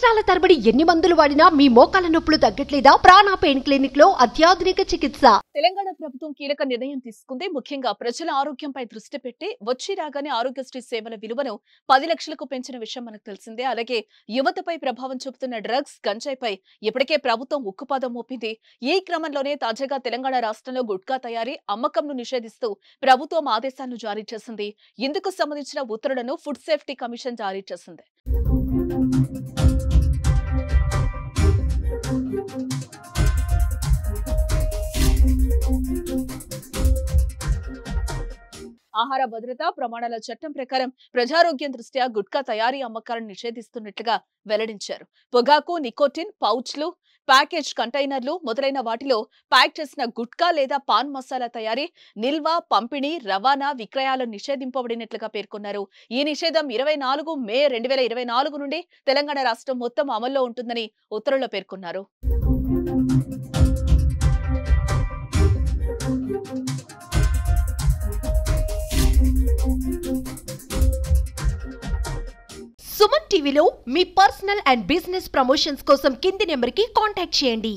సంవత్సరాల తరబడి ఎన్ని మందులు వాడినా మీ మోకాల నొప్పులు తగ్గట్లేదా? ప్రాణ పెయిన్ క్లినిక్ లో అత్యాధునిక చికిత్స. తెలంగాణ ప్రభుత్వం కీలక నిర్ణయం తీసుకుంది. ముఖ్యంగా ప్రజల ఆరోగ్యంపై దృష్టి పెట్టి వచ్చి రాగానే ఆరోగ్యశ్రీ సేవల విలువను 10 లక్షలకు పెంచిన విషయం మనకు తెలిసిందే. అలాగే యువతపై ప్రభావం చూపుతున్న డ్రగ్స్, గంజాయిపై ఇప్పటికే ప్రభుత్వం ఉక్కుపాదం మోపింది. ఈ క్రమంలోనే తాజాగా తెలంగాణ రాష్ట్రంలో గుట్కా తయారీ, అమ్మకంను నిషేధిస్తూ ప్రభుత్వం ఆదేశాలను జారీ చేసింది. ఇందుకు సంబంధించిన ఉత్తర్వులను ఫుడ్ సేఫ్టీ కమిషన్ జారీ చేసింది. ఆహార భద్రతా ప్రమాణాల చట్టం ప్రకారం ప్రజారోగ్యం దృష్ట్యా గుట్కా తయారీ, అమ్మకాలను నిషేధిస్తున్నట్లుగా వెల్లడించారు. పొగాకు, నికోటిన్ పౌచ్లు, ప్యాకేజ్ కంటైనర్లు మొదలైన వాటిలో ప్యాక్ చేసిన గుట్కా లేదా పాన్ మసాలా తయారీ, నిల్వ, పంపిణీ, రవాణా, విక్రయాలను నిషేధింపబడినట్లుగా పేర్కొన్నారు. ఈ నిషేధం 24 మే 2024 నుండి తెలంగాణ రాష్ట్రం మొత్తం అమల్లో ఉంటుందని ఉత్తర్వుల్లో పేర్కొన్నారు. సుమన్ టీవీలో మీ పర్సనల్ అండ్ బిజినెస్ ప్రమోషన్స్ కోసం కింది నెంబర్కి కాంటాక్ట్ చేయండి.